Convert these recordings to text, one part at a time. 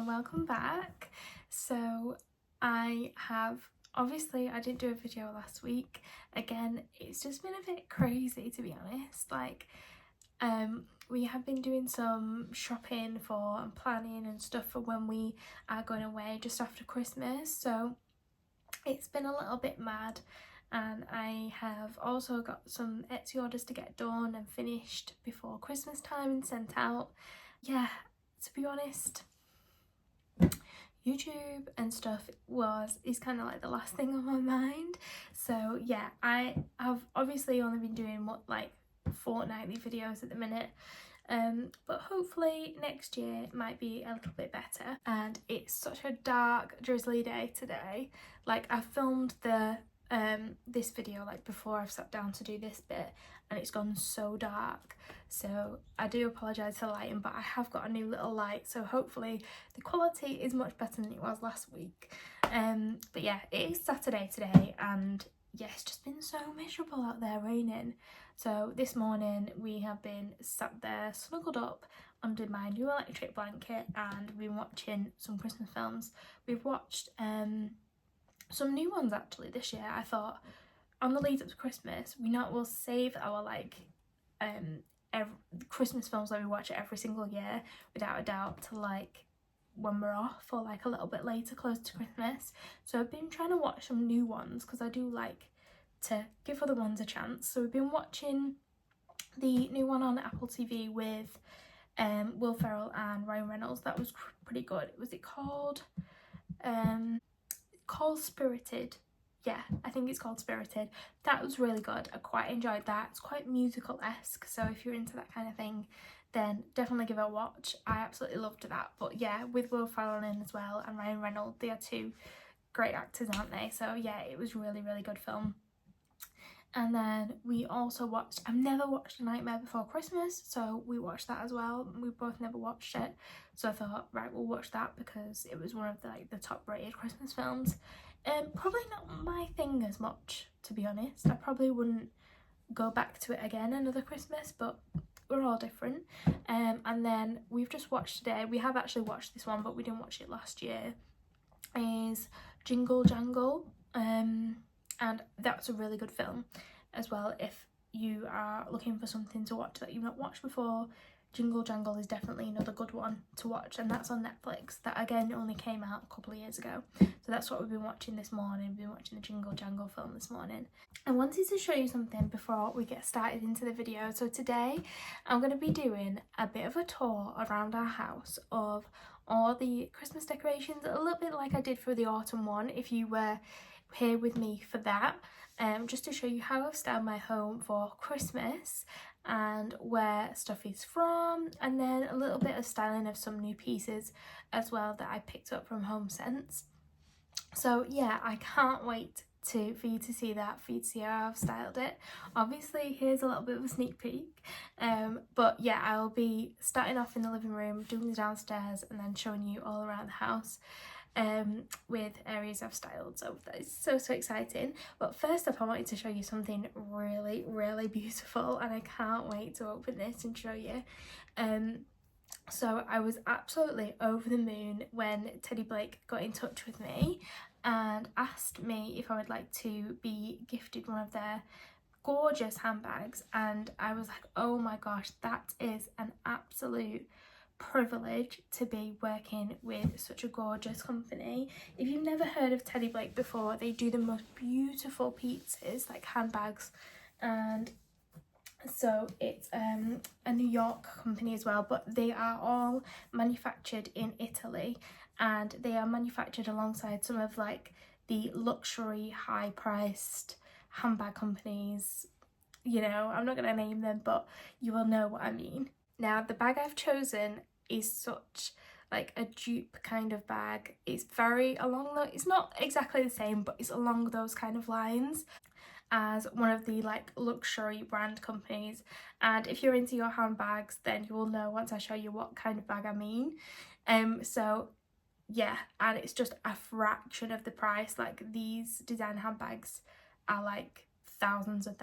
welcome back. So I didn't do a video last week. Again, it's just been a bit crazy, to be honest. We have been doing some shopping for and planning and stuff for when we are going away just after Christmas, so it's been a little bit mad. And I have also got some Etsy orders to get done and finished before Christmas time and sent out. Yeah, to be honest, YouTube and stuff is kind of like the last thing on my mind. So yeah, I have obviously only been doing fortnightly videos at the minute, but hopefully next year it might be a little bit better. And it's such a dark, drizzly day today. I filmed this video before I've sat down to do this bit, and it's gone so dark, so I do apologise for the lighting, but I have got a new little light, so hopefully the quality is much better than it was last week. But yeah, it is Saturday today, and yeah, it's just been so miserable out there, raining. So this morning we have been sat there snuggled up under my new electric blanket, and we've been watching some Christmas films. We've watched some new ones actually this year. I thought, on the lead up to Christmas, we'll save our Christmas films that we watch every single year without a doubt to when we're off, or a little bit later, close to Christmas. So I've been trying to watch some new ones because I do like to give other ones a chance. So we've been watching the new one on Apple TV with Will Ferrell and Ryan Reynolds. That was pretty good. Was it called Spirited? Yeah, I think it's called Spirited. That was really good. I quite enjoyed that. It's quite musical-esque, so if you're into that kind of thing, then definitely give it a watch. I absolutely loved that. But yeah, with Will Ferrell in as well and Ryan Reynolds, they are two great actors, aren't they? So yeah, it was really, really good film. And then we also watched, I've never watched A Nightmare Before Christmas, so we watched that as well. We both never watched it, so I thought, right, we'll watch that because it was one of the top rated Christmas films. Probably not my thing as much, to be honest. I probably wouldn't go back to it again another Christmas, but we're all different. And then we've just watched today, we have actually watched this one, but we didn't watch it last year, is Jingle Jangle. And that's a really good film as well. If you are looking for something to watch that you've not watched before, Jingle Jangle is definitely another good one to watch, and that's on Netflix. That again only came out a couple of years ago, so that's what we've been watching this morning. We've been watching the Jingle Jangle film this morning. I wanted to show you something before we get started into the video. So today I'm going to be doing a bit of a tour around our house of all the Christmas decorations, a little bit like I did for the autumn one, if you were here with me for that, just to show you how I've styled my home for Christmas and where stuff is from, and then a little bit of styling of some new pieces as well that I picked up from Home Sense. So yeah, I can't wait for you to see that, for you to see how I've styled it. Obviously here's a little bit of a sneak peek, but yeah, I'll be starting off in the living room, doing the downstairs, and then showing you all around the house with areas I've styled. So that is so exciting. But first up, I wanted to show you something really, really beautiful, and I can't wait to open this and show you. So I was absolutely over the moon when Teddy Blake got in touch with me and asked me if I would like to be gifted one of their gorgeous handbags, and I was like, oh my gosh, that is an absolute privilege to be working with such a gorgeous company. If you've never heard of Teddy Blake before, they do the most beautiful pieces, handbags, and so it's a New York company as well, but they are all manufactured in Italy, and they are manufactured alongside some of the luxury high-priced handbag companies. You know, I'm not going to name them, but you will know what I mean. Now, the bag I've chosen is such a dupe kind of bag. It's very it's not exactly the same, but it's along those kind of lines as one of the luxury brand companies. And if you're into your handbags, then you will know once I show you what kind of bag I mean. So yeah, and it's just a fraction of the price. These design handbags are thousands of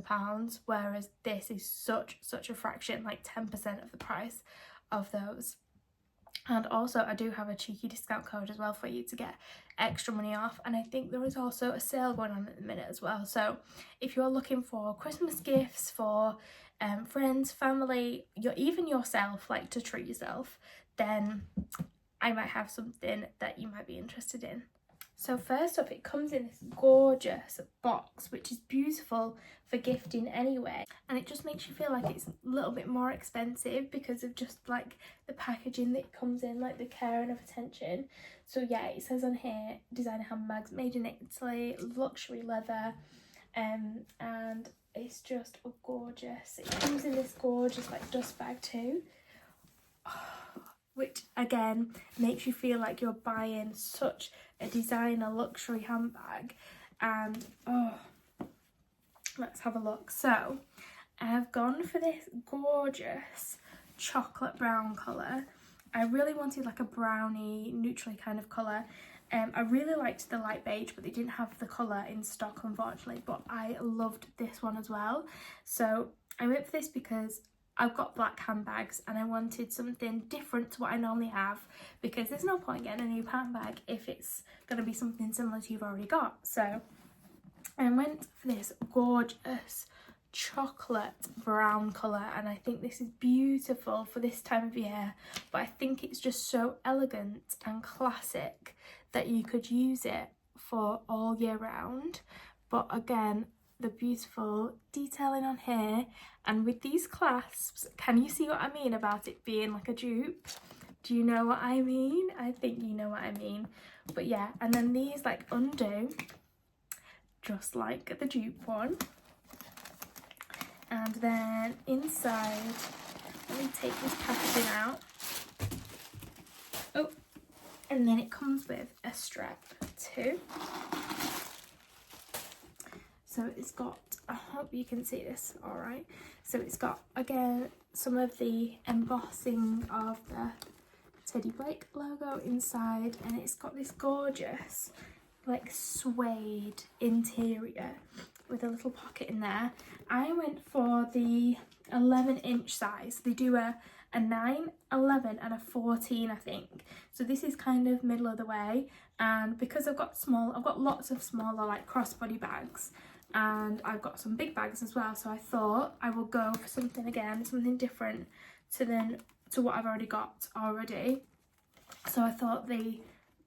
pounds, whereas this is such a fraction, 10% of the price of those. And also I do have a cheeky discount code as well for you to get extra money off, and I think there is also a sale going on at the minute as well. So if you're looking for Christmas gifts for friends, family, even yourself, like to treat yourself, then I might have something that you might be interested in. So first up, it comes in this gorgeous box, which is beautiful for gifting anyway, and it just makes you feel like it's a little bit more expensive because of just like the packaging that it comes in, like the care and of attention. So yeah, it says on here, designer handbags made in Italy, luxury leather, and it's just gorgeous. It comes in this gorgeous like dust bag too, which again makes you feel like you're buying such a designer luxury handbag. And oh, let's have a look. So I have gone for this gorgeous chocolate brown colour. I really wanted like a browny, neutrally kind of colour. I really liked the light beige, but they didn't have the colour in stock unfortunately, but I loved this one as well. So I went for this because I've got black handbags and I wanted something different to what I normally have, because there's no point getting a new handbag if it's going to be something similar to you've already got. So I went for this gorgeous chocolate brown colour, and I think this is beautiful for this time of year, but I think it's just so elegant and classic that you could use it for all year round. But again, the beautiful detailing on here, and with these clasps, can you see what I mean about it being like a dupe? Do you know what I mean? I think you know what I mean. But yeah, and then these like undo just like the dupe one. And then inside, let me take this packaging out. Oh, and then it comes with a strap too. So it's got, I hope you can see this all right. So it's got, again, some of the embossing of the Teddy Blake logo inside, and it's got this gorgeous like suede interior with a little pocket in there. I went for the 11-inch size. They do a 9, 11 and a 14 I think. So this is kind of middle of the way, and because I've got lots of smaller like crossbody bags, and I've got some big bags as well, so I thought I will go for something different to what I've already got already. So I thought the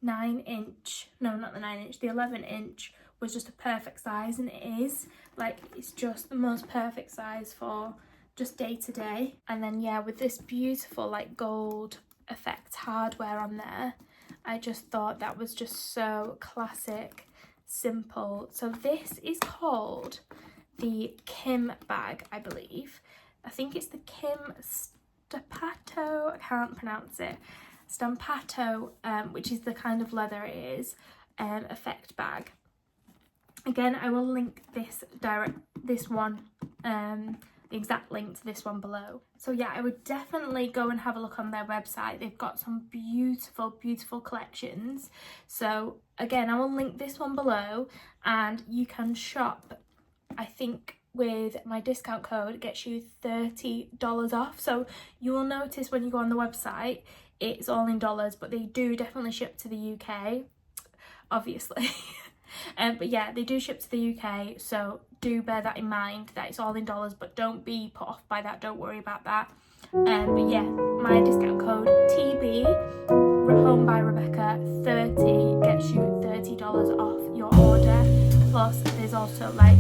9-inch, no, not the 9-inch, the 11-inch was just a perfect size, and it is. Like, it's just the most perfect size for just day to day. And then yeah, with this beautiful like gold effect hardware on there, I just thought that was just so classic, simple. So this is called the Kim bag, I believe. I think it's the Kim Stampato, I can't pronounce it, Stampato, which is the kind of leather it is, effect bag. Again, I will link the exact link to this one below. So yeah, I would definitely go and have a look on their website. They've got some beautiful collections. So again, I will link this one below, and you can shop, I think with my discount code, it gets you $30 off. So you will notice when you go on the website, it's all in dollars, but they do definitely ship to the UK, obviously. But yeah, they do ship to the UK, so do bear that in mind, that it's all in dollars, but don't be put off by that, don't worry about that. But yeah, my discount code TB Home by Rebecca 30 gets you $30 off your order. Plus there's also like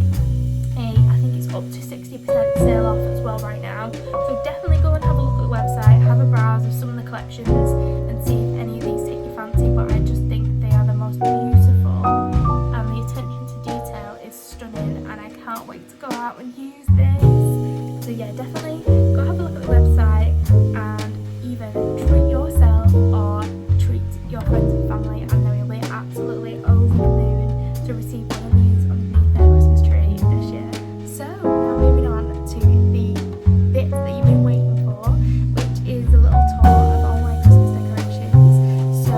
I think it's up to 60% sale off as well right now. So definitely go and have a look at the website, have a browse of some of the collections and see if any of these take your fancy. But I just think they are the most beautiful, and the attention to detail is stunning, and I can't wait to go out and use this. So yeah, definitely go have a look at the website and either treat yourself or treat your friends and family, and they will be absolutely over the moon to receive one of these underneath their Christmas tree this year. So now moving on to the bit that you've been waiting for, which is a little tour of all my Christmas decorations. So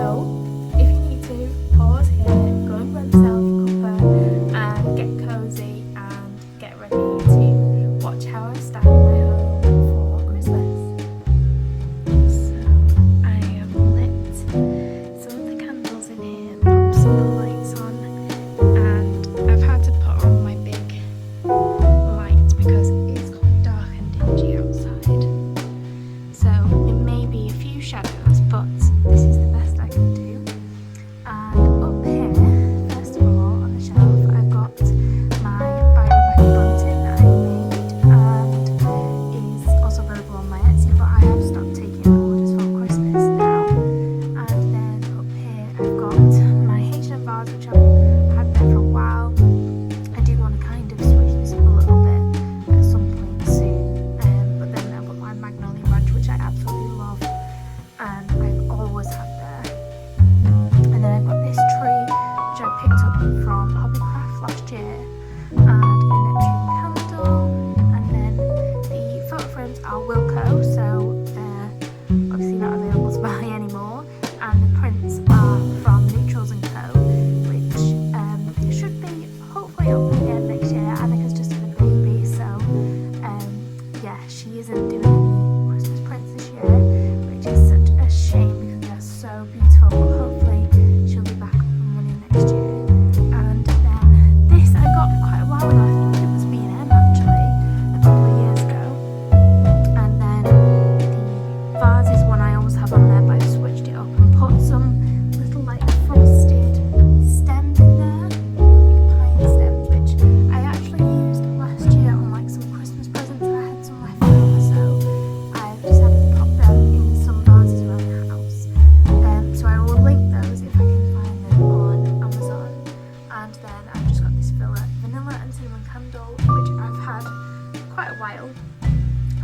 if you need to, pause here, go and grab yourself a cuppa and get cozy and get ready to watch how I style my home for Christmas. So I am next year, and a Neptune candle, and then the photo frames are Wilko, so they're obviously not available to buy anymore, and the prints are from Neutrals & Co, which should be hopefully open again next year. Annika's just had a baby, so yeah, she isn't doing any Christmas prints this year, which is such a shame because they're so beautiful, but hopefully she'll be back up and running next year. And then this I got quite a while ago, I think it was B&M actually, a couple of years ago. And then the vase is one I always have on there, but I've switched it up and put some little like frosted stems in there, pine stems, which I actually used last year on like some Christmas presents that I had some left over, so I've decided to pop them in some vases around the house. So I will link those if I can find them on Amazon. And then I've just got this vanilla and cinnamon candle, which I've had quite a while,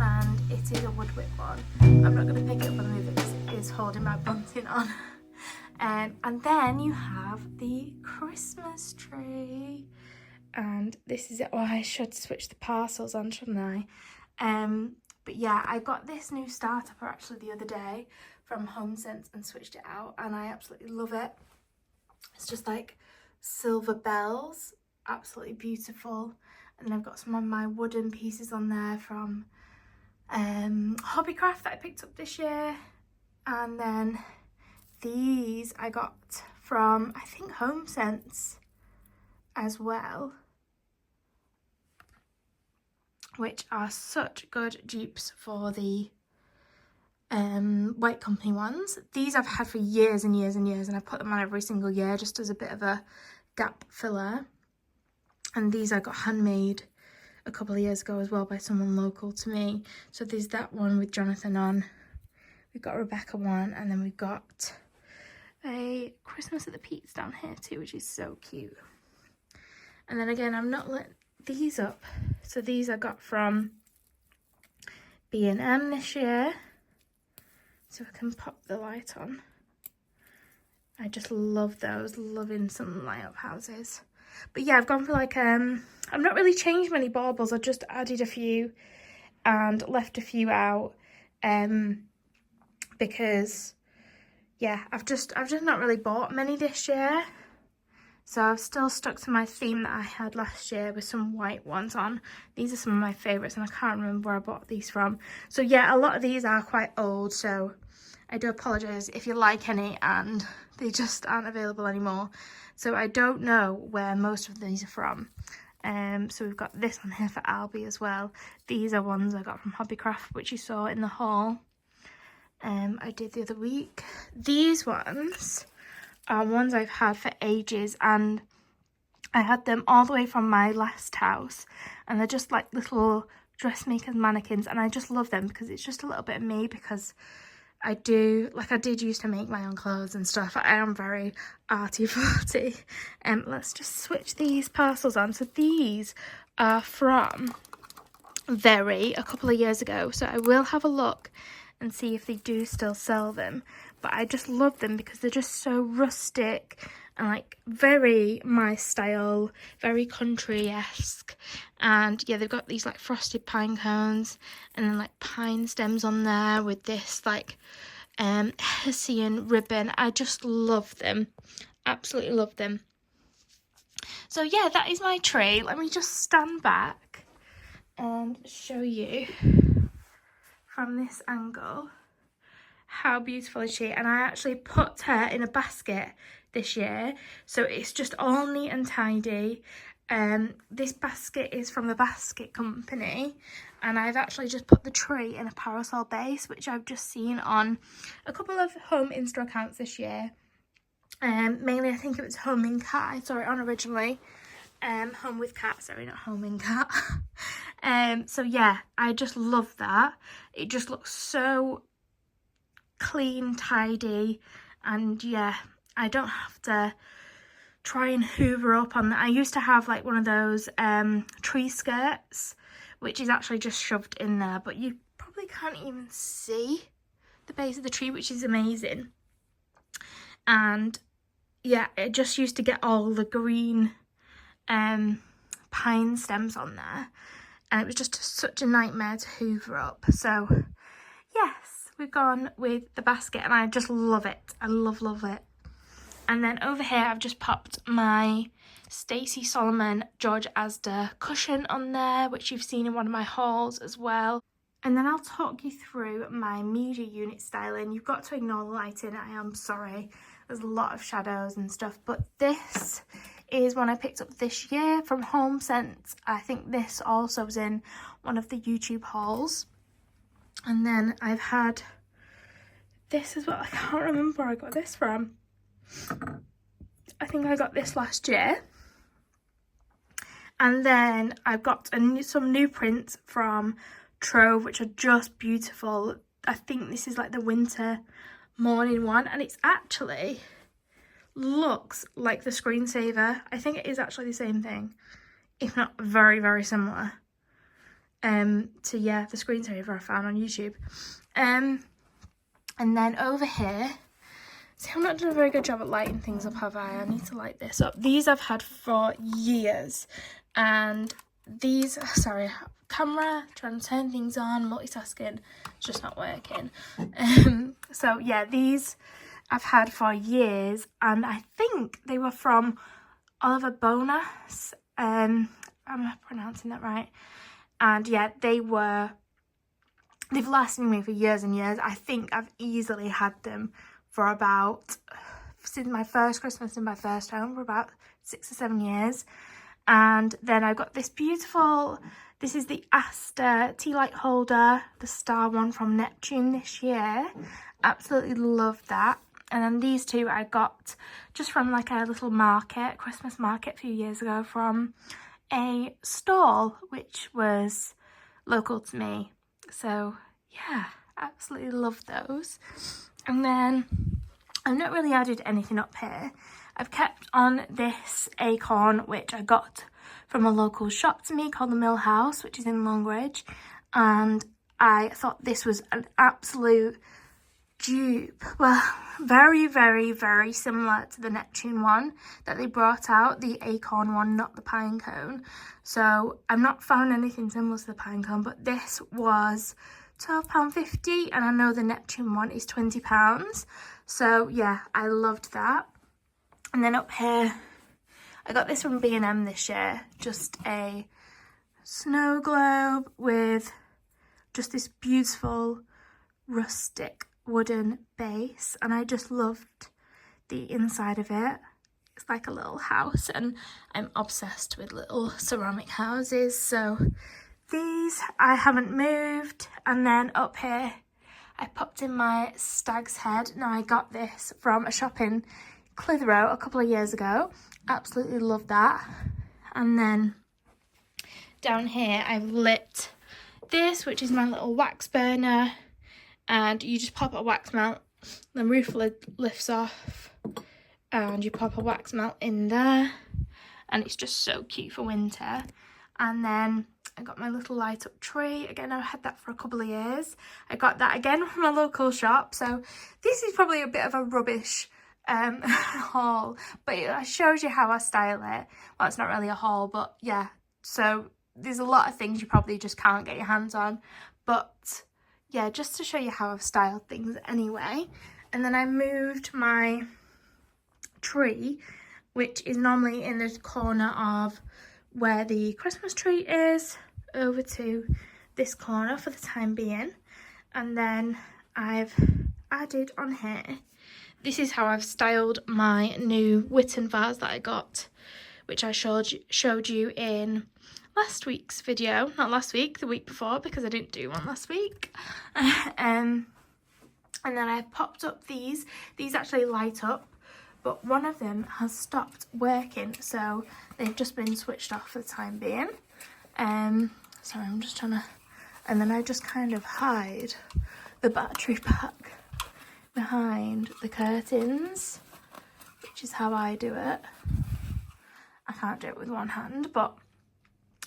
and it is a wood wick one. I'm not going to pick it up and move it because it is holding my bunting on. And then you have the Christmas tree, and this is it. Oh, I should switch the parcels on, shouldn't I? But yeah, I got this new starter actually the other day from HomeSense and switched it out, and I absolutely love it. It's just like silver bells, absolutely beautiful. And then I've got some of my wooden pieces on there from Hobbycraft that I picked up this year. And then these I got from, I think, HomeSense as well, which are such good dupes for the White Company ones. These I've had for years and years and years, and I put them on every single year just as a bit of a gap filler. And these I got handmade a couple of years ago as well by someone local to me. So there's that one with Jonathan on. We've got a Rebecca one, and then we've got a Christmas at the Peaks down here too, which is so cute. And then again, I've not lit these up. So these I got from B&M this year. So I can pop the light on. I just love those, loving some light up houses. But yeah, I've gone for like, I've not really changed many baubles. I just added a few and left a few out, because yeah, I've just not really bought many this year. So I've still stuck to my theme that I had last year with some white ones on. These are some of my favourites, and I can't remember where I bought these from. So yeah, a lot of these are quite old, so I do apologise if you like any and they just aren't available anymore. So I don't know where most of these are from. So we've got this on here for Albie as well. These are ones I got from Hobbycraft, which you saw in the haul I did the other week. These ones are ones I've had for ages, and I had them all the way from my last house, and they're just like little dressmakers mannequins, and I just love them because it's just a little bit of me, because I did used to make my own clothes and stuff. I am very arty-farty. Let's just switch these parcels on. So these are from Very a couple of years ago, so I will have a look and see if they do still sell them. But I just love them because they're just so rustic and like very my style, very country-esque. And yeah, they've got these like frosted pine cones and then like pine stems on there with this like Hessian ribbon. I just love them, absolutely love them. So yeah, that is my tree. Let me just stand back and show you from this angle how beautiful is she. And I actually put her in a basket this year, so it's just all neat and tidy. This basket is from the Basket Company, and I've actually just put the tree in a parasol base, which I've just seen on a couple of home Insta accounts this year. Mainly I think it was Home in Cat I saw it on originally. Home with Cat, sorry, not Home in Cat. So yeah, I just love that. It just looks so clean, tidy, and yeah, I don't have to try and hoover up on that. I used to have like one of those tree skirts, which is actually just shoved in there, but you probably can't even see the base of the tree, which is amazing. And yeah, it just used to get all the green pine stems on there, and it was just such a nightmare to hoover up. So yes, we've gone with the basket, and I just love it. I love it. And then over here I've just popped my Stacey Solomon George Asda cushion on there, which you've seen in one of my hauls as well. And then I'll talk you through my media unit styling. You've got to ignore the lighting, I am sorry. There's a lot of shadows and stuff, but this is one I picked up this year from Home Sense. I think this also was in one of the YouTube hauls. And then I've had this as well. I can't remember where I got this from. I think I got this last year. And then I've got some new prints from Trove, which are just beautiful. I think this is like the winter morning one, and it's actually looks like the screensaver. I think it is actually the same thing, if not very, very similar to, yeah, the screensaver I found on YouTube. And then over here, see, I'm not doing a very good job at lighting things up, have I? I need to light this up. These I've had for years, and these, sorry, camera, trying to turn things on, multitasking, it's just not working. So yeah, these I've had for years, and I think they were from Oliver Bonas. Am I pronouncing that right? And yeah, they've lasted me for years and years. I think I've easily had them for about, since my first Christmas in my first home, for about 6 or 7 years. And then I got this beautiful, this is the Asda tea light holder, the star one from Neptune this year. Absolutely love that. And then these two I got just from like a little market, Christmas market a few years ago, from a stall which was local to me. So yeah, absolutely love those. And then I've not really added anything up here. I've kept on this acorn, which I got from a local shop to me called the Mill House, which is in Longridge. And I thought this was an absolute dupe. Well, very, very, very similar to the Neptune one that they brought out, the acorn one, not the pine cone. So I've not found anything similar to the pine cone, but this was £12.50, and I know the Neptune one is £20. So yeah, I loved that. And then up here, I got this from B&M this year, just a snow globe with just this beautiful rustic wooden base, and I just loved the inside of it. It's like a little house, and I'm obsessed with little ceramic houses, so these I haven't moved. And then up here I popped in my stag's head. Now I got this from a shop in Clitheroe a couple of years ago. Absolutely love that. And then down here I've lit this, which is my little wax burner, and you just pop a wax melt, the roof lid lifts off, and you pop a wax melt in there, and it's just so cute for winter. And then I got my little light up tree. Again, I've had that for a couple of years. I got that again from a local shop, so this is probably a bit of a rubbish haul, but it shows you how I style it. Well, it's not really a haul, but yeah, so there's a lot of things you probably just can't get your hands on, but yeah, just to show you how I've styled things anyway. And then I moved my tree, which is normally in the corner of where the Christmas tree is, over to this corner for the time being. And then I've added on here, this is how I've styled my new Witten vase that I got, which I showed you in last week's video. Not last week, the week before, because I didn't do one last week. And then I popped up these actually light up, but one of them has stopped working, so they've just been switched off for the time being. Sorry, I'm just trying to, and then I just kind of hide the battery pack behind the curtains, which is how I do it. I can't do it with one hand, but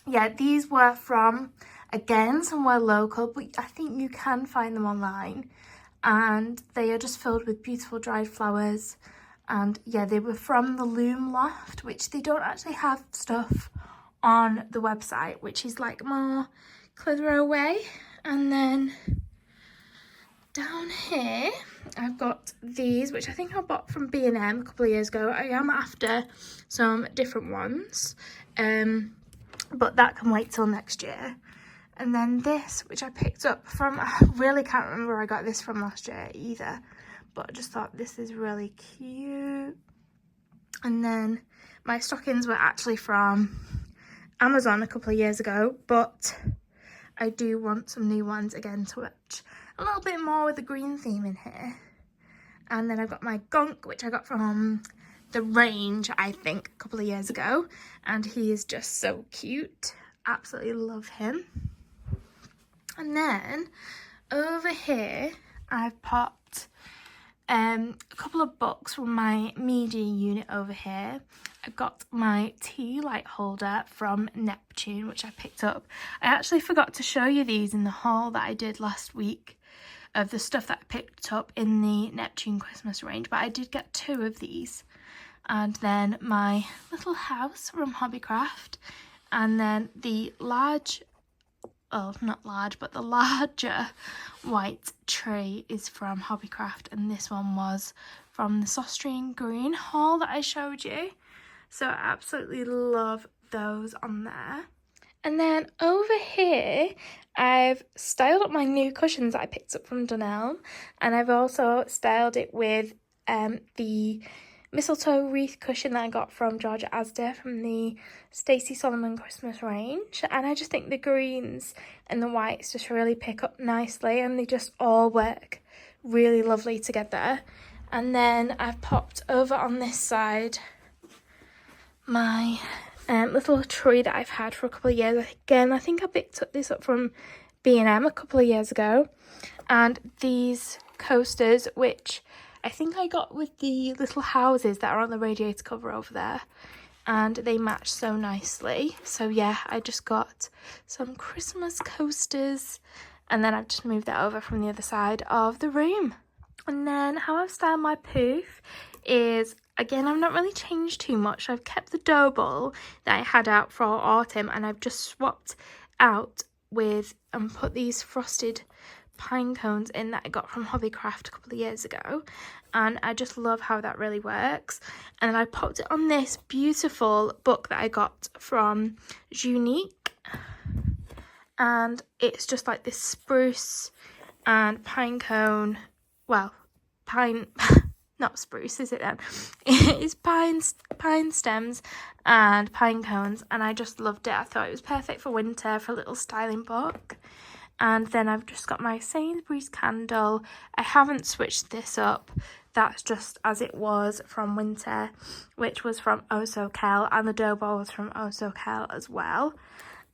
yeah, these were from, again, somewhere local, but I think you can find them online, and they are just filled with beautiful dried flowers And yeah, they were from the Loom Loft, which they don't actually have stuff on the website, which is like more Clitheroe way. And then down here I've got these, which I think I bought from B&M a couple of years ago. I am after some different ones, but that can wait till next year. And then this, which I picked up from, I really can't remember where I got this from last year either, but I just thought this is really cute. And then my stockings were actually from Amazon a couple of years ago, but I do want some new ones again to match a little bit more with the green theme in here. And then I've got my gonk, which I got from the range, I think, a couple of years ago, and he is just so cute. Absolutely love him. And then over here I've popped a couple of books from my media unit over here. I've got my tea light holder from Neptune, which I picked up. I actually forgot to show you these in the haul that I did last week of the stuff that I picked up in the Neptune Christmas range, but I did get 2 of these. And then my little house from Hobbycraft, and then the large, oh not large, but the larger white tray is from Hobbycraft, and this one was from the Saustrian Green haul that I showed you. So I absolutely love those on there. And then over here I've styled up my new cushions that I picked up from Dunelm, and I've also styled it with the mistletoe wreath cushion that I got from Georgia Asda from the Stacey Solomon Christmas range. And I just think the greens and the whites just really pick up nicely, and they just all work really lovely together. And then I've popped over on this side my little tree that I've had for a couple of years. Again, I think I picked this up from B&M a couple of years ago. And these coasters, which I think I got with the little houses that are on the radiator cover over there, and they match so nicely. So yeah, I just got some Christmas coasters, and then I've just moved that over from the other side of the room. And then how I've styled my poof is, again, I've not really changed too much. I've kept the dough ball that I had out for autumn, and I've just swapped out with and put these frosted pine cones in that I got from Hobbycraft a couple of years ago, and I just love how that really works. And I popped it on this beautiful book that I got from Junique, and it's just like this spruce and pine cone, well, pine not spruce, is it then? It's pine stems and pine cones, and I just loved it. I thought it was perfect for winter, for a little styling book. And then I've just got my Sainsbury's candle. I haven't switched this up. That's just as it was from winter, which was from Oh So Kel, and the dough ball was from Oh So Kel as well.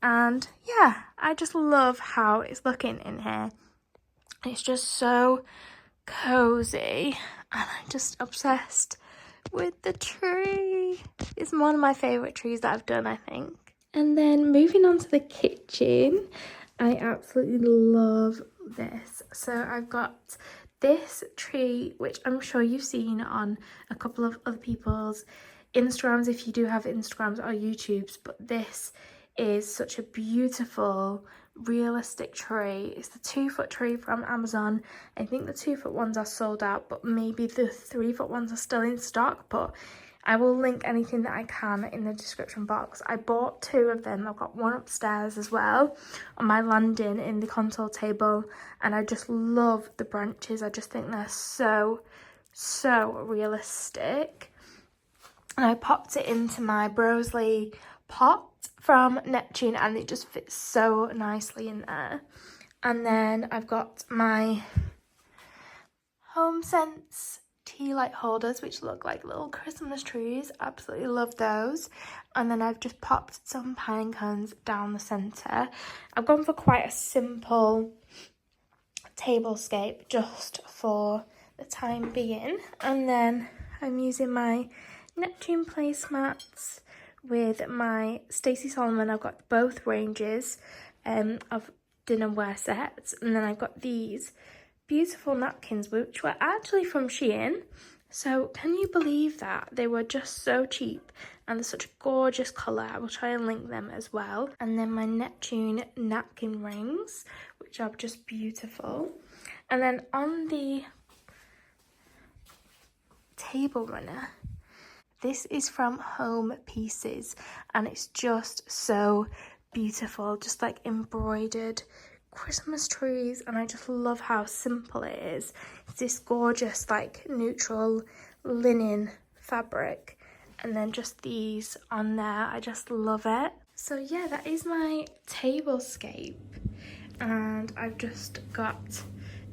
And yeah, I just love how it's looking in here. It's just so cozy, and I'm just obsessed with the tree. It's one of my favourite trees that I've done, I think. And then moving on to the kitchen, I absolutely love this. So I've got this tree, which I'm sure you've seen on a couple of other people's Instagrams, if you do have Instagrams or YouTubes, but this is such a beautiful realistic tree. It's the 2-foot tree from Amazon. I think the 2-foot ones are sold out, but maybe the 3-foot ones are still in stock, but I will link anything that I can in the description box. I bought 2 of them. I've got one upstairs as well on my landing in the console table, and I just love the branches. I just think they're so realistic. And I popped it into my Broseley pot from Neptune, and it just fits so nicely in there. And then I've got my HomeSense tea light holders, which look like little Christmas trees. Absolutely love those. And then I've just popped some pine cones down the centre. I've gone for quite a simple tablescape just for the time being. And then I'm using my Neptune placemats with my Stacey Solomon. I've got both ranges of dinnerware sets, and then I've got these beautiful napkins, which were actually from Shein. So can you believe that? They were just so cheap and they're such a gorgeous colour. I will try and link them as well. And then my Neptune napkin rings, which are just beautiful. And then on the table runner, this is from Home Pieces and it's just so beautiful, just like embroidered Christmas trees, and I just love how simple it is. It's this gorgeous like neutral linen fabric and then just these on there. I just love it. So yeah, that is my tablescape, and I've just got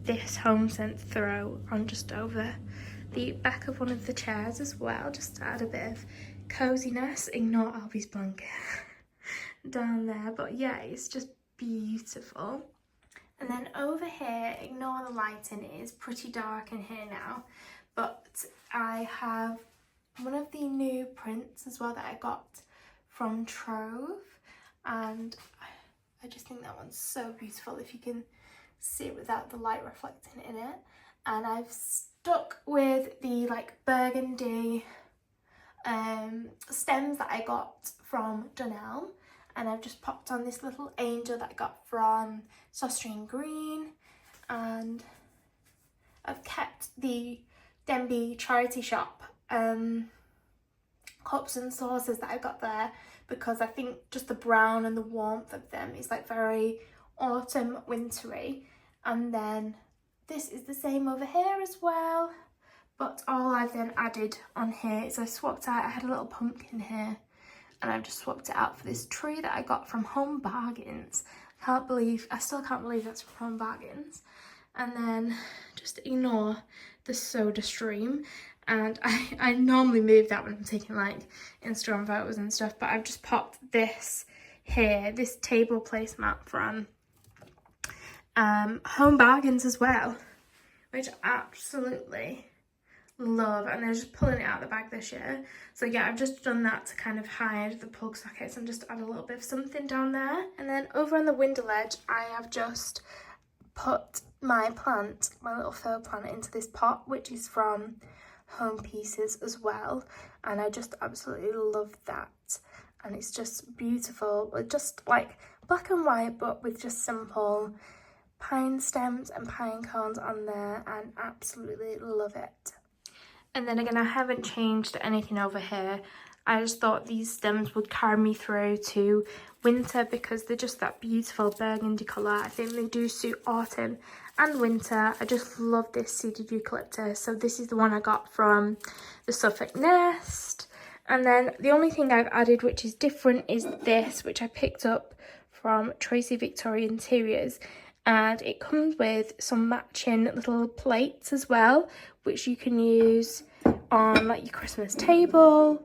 this home sense throw on just over the back of one of the chairs as well, just to add a bit of coziness. Ignore Albie's blanket down there, but yeah, it's just beautiful. And then over here, ignore the lighting, it is pretty dark in here now, but I have one of the new prints as well that I got from Trove, and I just think that one's so beautiful if you can see it without the light reflecting in it. And I've stuck with the like burgundy stems that I got from Dunelm, and I've just popped on this little angel that I got from Saustrian Green, and I've kept the Denby charity shop cups and saucers that I got there because I think just the brown and the warmth of them is like very autumn wintry. And then this is the same over here as well, but all I've then added on here is I swapped out, I had a little pumpkin here and I've just swapped it out for this tree that I got from Home Bargains. I still can't believe that's from Home Bargains. And then just ignore the soda stream, and I normally move that when I'm taking like Instagram photos and stuff, but I've just popped this here, this table placemat from Home Bargains as well, which I absolutely love, and they're just pulling it out of the bag this year. So yeah, I've just done that to kind of hide the plug sockets and just add a little bit of something down there. And then over on the window ledge, I have just put my plant, my little faux plant, into this pot, which is from Home Pieces as well, and I just absolutely love that. And it's just beautiful, just like black and white but with just simple pine stems and pine cones on there, and absolutely love it. And then again, I haven't changed anything over here. I just thought these stems would carry me through to winter because they're just that beautiful burgundy colour. I think they do suit autumn and winter. I just love this seeded eucalyptus. So this is the one I got from the Suffolk Nest. And then the only thing I've added which is different is this, which I picked up from Tracy Victoria Interiors. And it comes with some matching little plates as well, which you can use on like your Christmas table.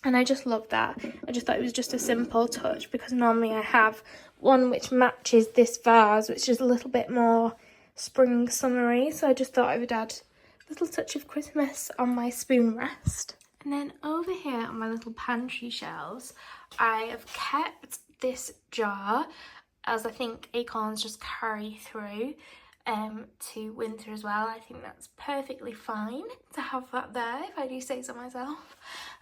And I just love that. I just thought it was just a simple touch because normally I have one which matches this vase, which is a little bit more spring summery. So I just thought I would add a little touch of Christmas on my spoon rest. And then over here on my little pantry shelves, I have kept this jar, as I think acorns just carry through to winter as well. I think that's perfectly fine to have that there, if I do say so myself.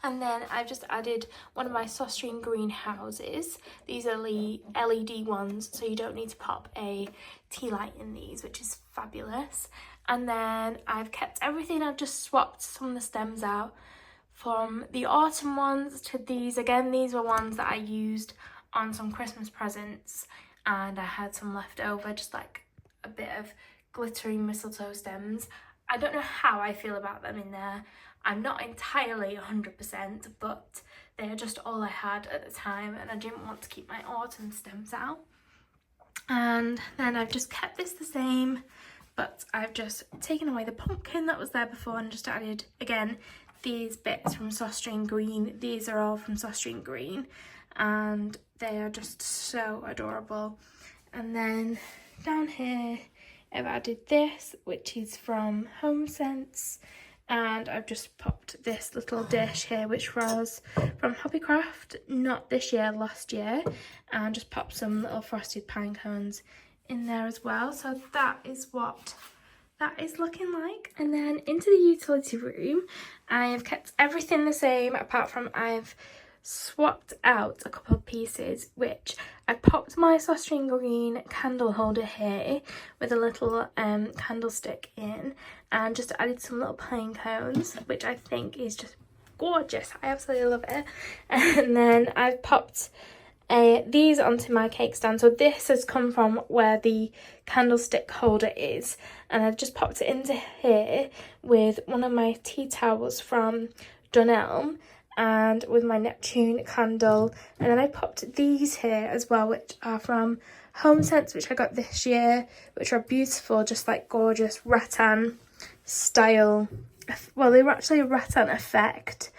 And then I've just added one of my Saustrian Green houses. These are LED ones, so you don't need to pop a tea light in these, which is fabulous. And then I've kept everything. I've just swapped some of the stems out from the autumn ones to these. Again, these were ones that I used on some Christmas presents, and I had some left over, just like a bit of glittery mistletoe stems. I don't know how I feel about them in there. I'm not entirely 100%, but they're just all I had at the time, and I didn't want to keep my autumn stems out. And then I've just kept this the same, but I've just taken away the pumpkin that was there before and just added, again, these bits from Saustrian Green. These are all from Saustrian Green, and they are just so adorable. And then down here I've added this, which is from Home Sense, and I've just popped this little dish here, which was from Hobbycraft, not this year, last year, and just popped some little frosted pine cones in there as well. So that is what that is looking like. And then into the utility room, I have kept everything the same apart from I've swapped out a couple of pieces, which I popped my Austrian green candle holder here with a little candlestick in, and just added some little pine cones, which I think is just gorgeous. I absolutely love it. And then I've popped these onto my cake stand. So this has come from where the candlestick holder is, and I've just popped it into here with one of my tea towels from Dunelm and with my Neptune candle. And then I popped these here as well, which are from Home Sense, which I got this year, which are beautiful, just like gorgeous rattan style. Well, they were actually a rattan effect,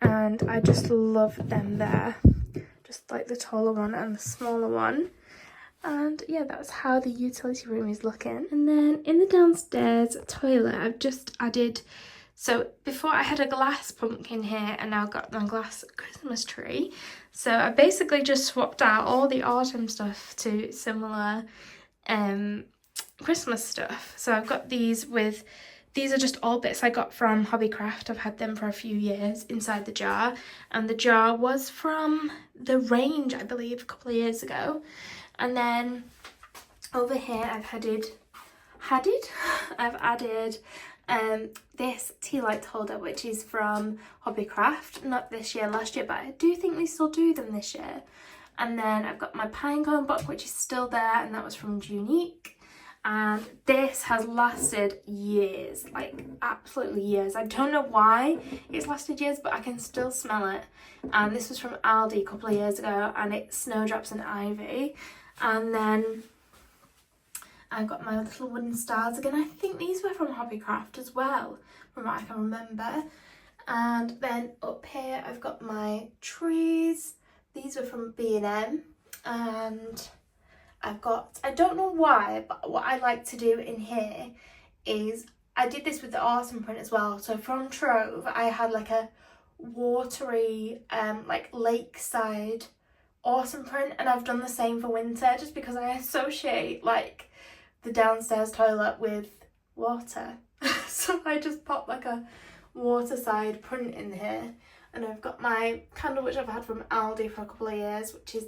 and I just love them there. Just like the taller one and the smaller one. And yeah, that's how the utility room is looking. And then in the downstairs toilet, I've just added, so before I had a glass pumpkin here, and now I've got my glass Christmas tree. So I basically just swapped out all the autumn stuff to similar Christmas stuff. So I've got these are just all bits I got from Hobbycraft. I've had them for a few years inside the jar, and the jar was from the range, I believe, a couple of years ago. And then over here I've added this tea light holder, which is from Hobbycraft, not this year, last year, but I do think they still do them this year. And then I've got my pinecone book, which is still there, and that was from Junique. And this has lasted years, like absolutely years. I don't know why it's lasted years, but I can still smell it. And this was from Aldi a couple of years ago, and it's Snowdrops and Ivy. And then I've got my little wooden stars again. I think these were from Hobbycraft as well, from what I can remember. And then up here I've got my trees. These were from B&M. And I've got, I don't know why, but what I like to do in here is, I did this with the autumn print as well. So from Trove, I had like a watery, like lakeside autumn print, and I've done the same for winter, just because I associate like the downstairs toilet with water. So I just popped like a waterside print in here. And I've got my candle, which I've had from Aldi for a couple of years, which is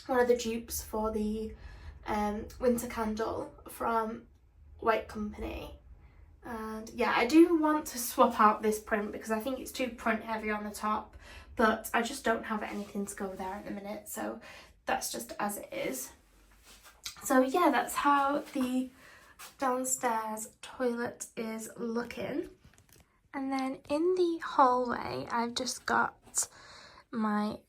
one of the dupes for the winter candle from White Company. And yeah, I do want to swap out this print because I think it's too print heavy on the top, but I just don't have anything to go there at the minute, so that's just as it is. So yeah, that's how the downstairs toilet is looking. And then in the hallway, I've just got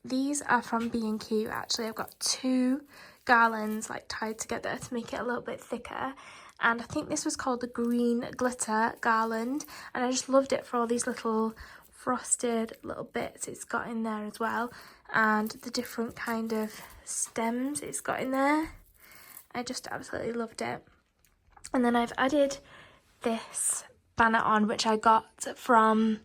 these are from B&Q actually. I've got 2 garlands like tied together to make it a little bit thicker, and I think this was called the green glitter garland, and I just loved it for all these little frosted little bits it's got in there as well, and the different kind of stems it's got in there. I just absolutely loved it. And then I've added this banner on, which I got from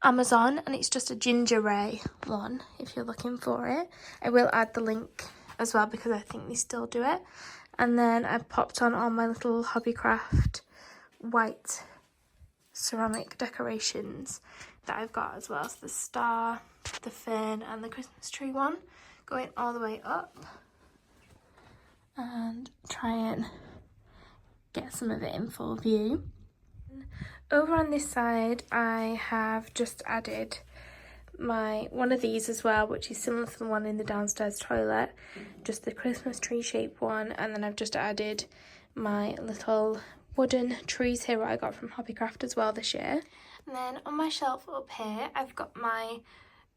Amazon, and it's just a ginger ray one if you're looking for it. I will add the link as well because I think they still do it. And then I've popped on all my little Hobbycraft white ceramic decorations that I've got as well. So the star, the fin, and the Christmas tree one going all the way up. And try and get some of it in full view. Over on this side, I have just added one of these as well, which is similar to the one in the downstairs toilet, just the Christmas tree shaped one. And then I've just added my little wooden trees here, what I got from Hobbycraft as well this year. And then on my shelf up here, I've got my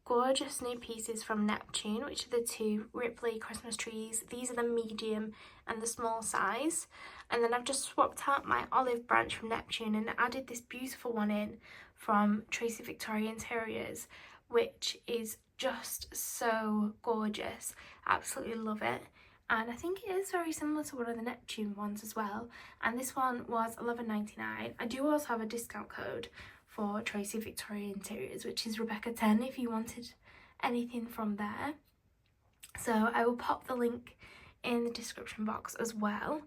gorgeous new pieces from Neptune, which are the 2 Ripley Christmas trees. These are the medium and the small size. And then I've just swapped out my olive branch from Neptune and added this beautiful one in from Tracy Victoria Interiors, which is just so gorgeous. Absolutely love it. And I think it is very similar to one of the Neptune ones as well. And this one was $11.99. I do also have a discount code for Tracy Victoria Interiors, which is Rebecca10 if you wanted anything from there. So I will pop the link in the description box as well.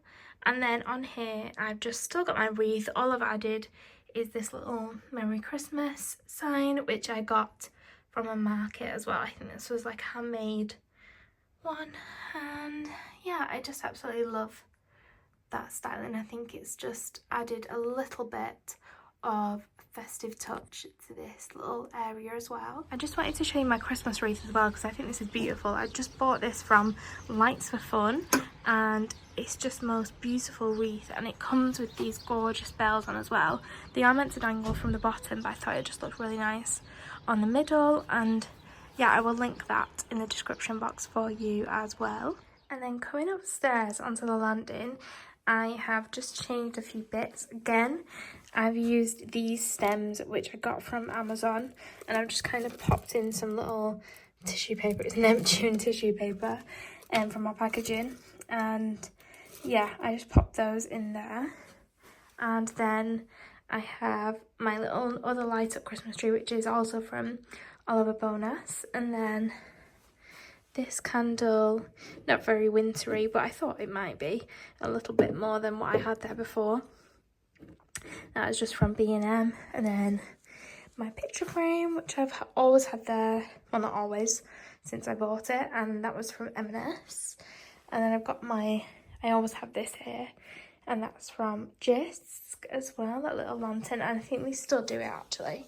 And then on here I've just still got my wreath. All I've added is this little Merry Christmas sign, which I got from a market as well. I think this was like a handmade one, and yeah, I just absolutely love that styling. I think it's just added a little bit of festive touch to this little area as well. I just wanted to show you my Christmas wreath as well because I think this is beautiful. I just bought this from Lights for Fun, and it's just the most beautiful wreath, and it comes with these gorgeous bells on as well. They are meant to dangle from the bottom, but I thought it just looked really nice on the middle, and yeah, I will link that in the description box for you as well. And then coming upstairs onto the landing, I have just changed a few bits. Again, I've used these stems which I got from Amazon, and I've just kind of popped in some little tissue paper. It's Neptune tissue paper from my packaging, and yeah, I just popped those in there. And then I have my little other light up Christmas tree, which is also from Oliver Bonas, and then this candle, not very wintry, but I thought it might be a little bit more than what I had there before. That is just from B&M. And then my picture frame, which I've always had there, well, not always, since I bought it, and that was from M&S. And then I've got I always have this here, and that's from Jisk as well, that little lantern, and I think they still do it actually.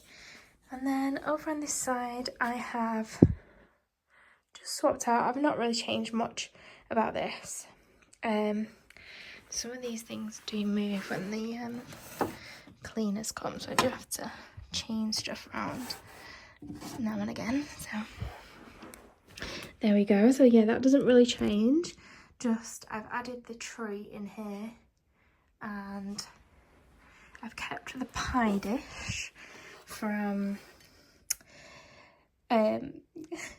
And then over on this side I have just swapped out. I've not really changed much about this. Some of these things do move when the cleaners come, so I do have to change stuff around now and again. So there we go. So yeah, that doesn't really change, just I've added the tree in here, and I've kept the pie dish from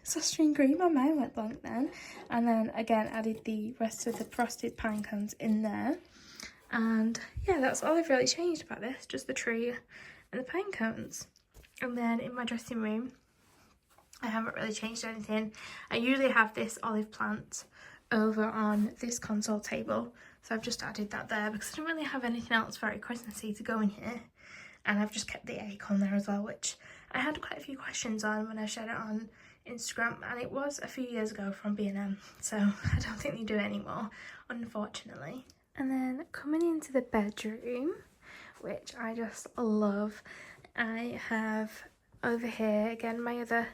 Sausage Green. My mind went blank then. And then again added the rest of the frosted pine cones in there, and yeah, that's all I've really changed about this, just the tree and the pine cones. And then in my dressing room I haven't really changed anything. I usually have this olive plant over on this console table, so I've just added that there because I don't really have anything else very Christmassy to go in here. And I've just kept the acorn there as well, which I had quite a few questions on when I shared it on Instagram, and it was a few years ago from B&M, so I don't think they do it anymore, unfortunately. And then coming into the bedroom, which I just love, I have over here again my other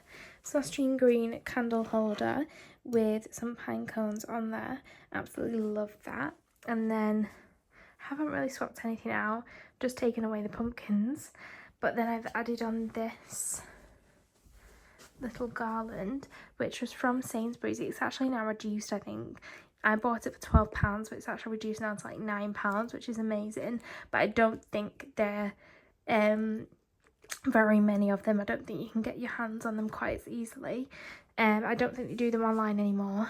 Sausage Green candle holder with some pine cones on there. Absolutely love that. And then haven't really swapped anything out, just taken away the pumpkins, but then I've added on this little garland which was from Sainsbury's. It's actually now reduced. I think I bought it for £12, but it's actually reduced now to like £9, which is amazing. But I don't think they're very many of them. I don't think you can get your hands on them quite as easily. I don't think they do them online anymore.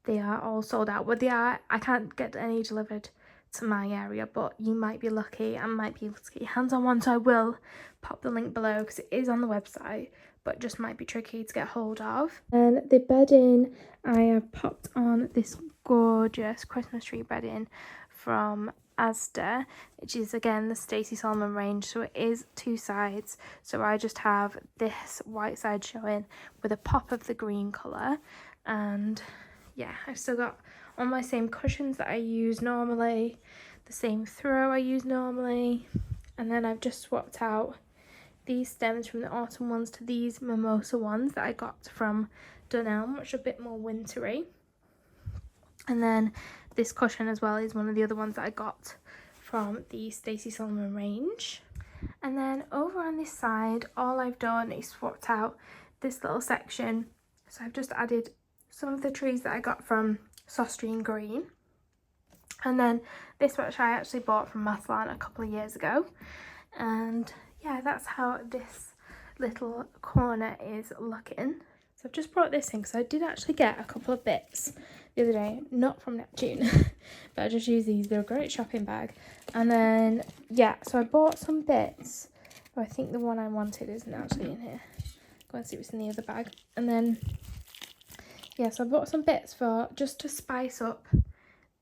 They are all sold out, but I can't get any delivered to my area, but you might be lucky and might be able to get your hands on one, so I will pop the link below because it is on the website, but just might be tricky to get hold of. And the bedding, I have popped on this gorgeous Christmas tree bedding from Asda, which is again the Stacey Solomon range, so it is two sides, so I just have this white side showing with a pop of the green colour. And yeah, I've still got all my same cushions that I use normally, the same throw I use normally, and then I've just swapped out these stems from the autumn ones to these mimosa ones that I got from Dunelm, which are a bit more wintry. And then this cushion as well is one of the other ones that I got from the Stacey Solomon range. And then over on this side, all I've done is swapped out this little section, so I've just added some of the trees that I got from Sausage Green, and then this which I actually bought from Mathlan a couple of years ago. And yeah, that's how this little corner is looking. So I've just brought this in because I did actually get a couple of bits the other day, not from Neptune, but I just used these. They're a great shopping bag. And then yeah, so I bought some bits. Oh, I think the one I wanted isn't actually in here. Go and see what's in the other bag. And then yeah, yeah, so I bought some bits for just to spice up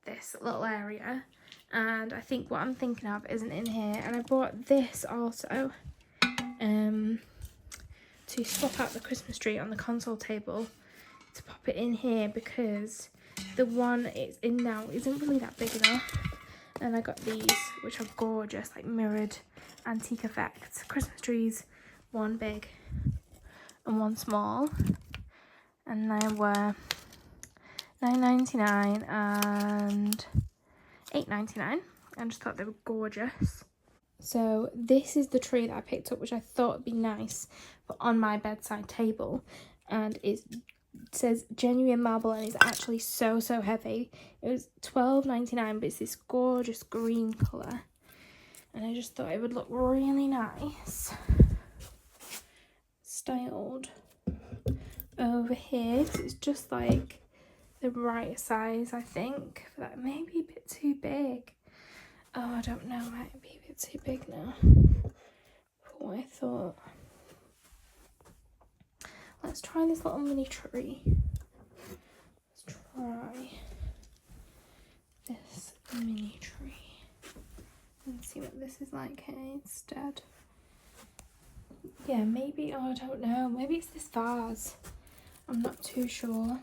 this little area, and I think what I'm thinking of isn't in here. And I bought this also to swap out the Christmas tree on the console table, to pop it in here, because the one it's in now isn't really that big enough. And I got these, which are gorgeous, like mirrored antique effects Christmas trees, one big and one small, and they were $9.99 and $8.99. I just thought they were gorgeous. So this is the tree that I picked up, which I thought would be nice for on my bedside table, and it says genuine marble, and it's actually so heavy. It was $12.99, but it's this gorgeous green colour, and I just thought it would look really nice styled over here. So it's just like the right size, I think, for that. Maybe a bit too big. Oh, I don't know, might be a bit too big now for what I thought. Let's try this little mini tree. Let's try this mini tree and see what this is like here instead. Yeah, maybe, oh, I don't know, maybe it's this vase. I'm not too sure.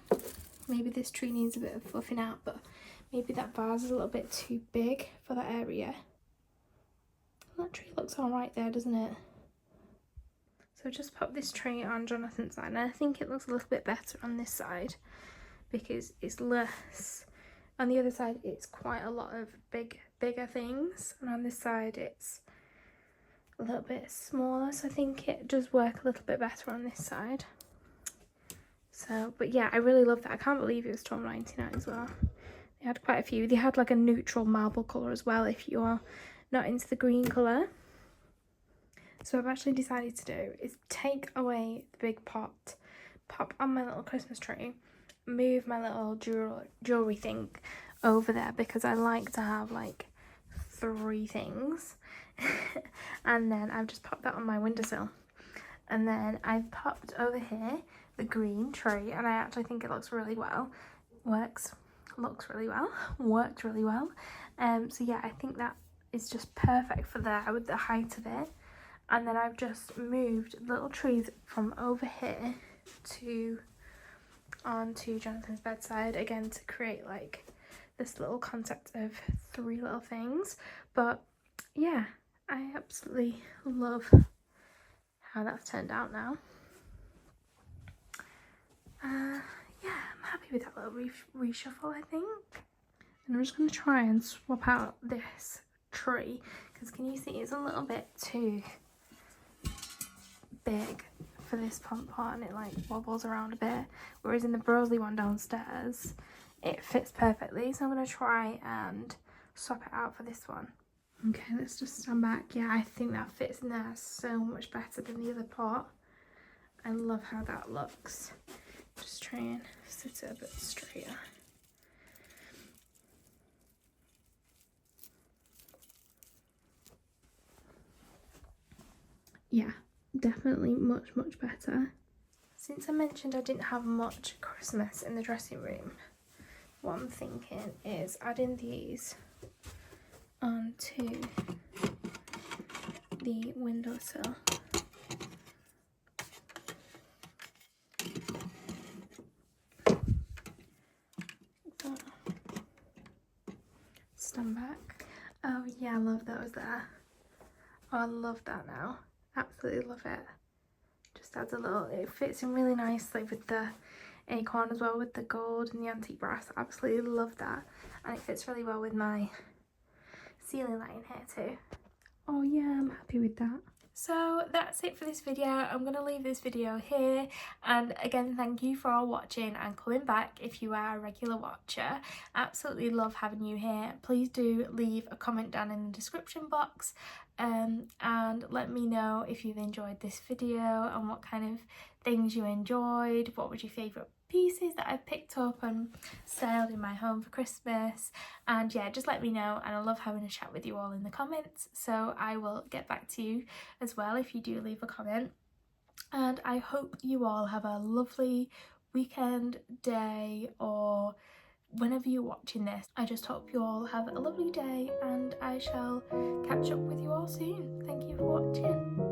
Maybe this tree needs a bit of fluffing out, but maybe that vase is a little bit too big for that area. That tree looks alright there, doesn't it? So just pop this tree on Jonathan's side, and I think it looks a little bit better on this side because it's less. On the other side, it's quite a lot of bigger things, and on this side, it's a little bit smaller. So I think it does work a little bit better on this side. So, but yeah, I really love that. I can't believe it was $12.99 as well. They had quite a few. They had like a neutral marble colour as well if you're not into the green colour. So what I've actually decided to do is take away the big pot, pop on my little Christmas tree, move my little jewellery thing over there, because I like to have like 3 things. And then I've just popped that on my windowsill. And then I've popped over here the green tree, and I actually think it looks really well. Works really well. So yeah, I think that is just perfect for there with the height of it. And then I've just moved little trees from over here to onto Jonathan's bedside again to create like this little concept of 3 little things. But yeah, I absolutely love how that's turned out now. Yeah, I'm happy with that little reshuffle, I think. And I'm just going to try and swap out this tree, because can you see it's a little bit too big for this plant pot, and it like wobbles around a bit, whereas in the Brosley one downstairs it fits perfectly. So I'm going to try and swap it out for this one. Okay, let's just stand back. Yeah, I think that fits in there so much better than the other pot. I love how that looks. Just try and sit it a bit straighter. Yeah, definitely much better. Since I mentioned I didn't have much Christmas in the dressing room, what I'm thinking is adding these onto the windowsill. Stand back. Oh yeah, I love those there. Oh, I love that now. Absolutely love it. Just adds a little, it fits in really nicely with the acorn as well, with the gold and the antique brass. Absolutely love that. And it fits really well with my ceiling light in here too. Oh yeah, I'm happy with that. So that's it for this video. I'm going to leave this video here, and again thank you for all watching and coming back if you are a regular watcher. Absolutely love having you here. Please do leave a comment down in the description box and let me know if you've enjoyed this video and what kind of things you enjoyed. What was your favourite pieces that I've picked up and styled in my home for Christmas? And yeah, just let me know, and I love having a chat with you all in the comments, so I will get back to you as well if you do leave a comment. And I hope you all have a lovely weekend, day, or whenever you're watching this. I just hope you all have a lovely day, and I shall catch up with you all soon. Thank you for watching.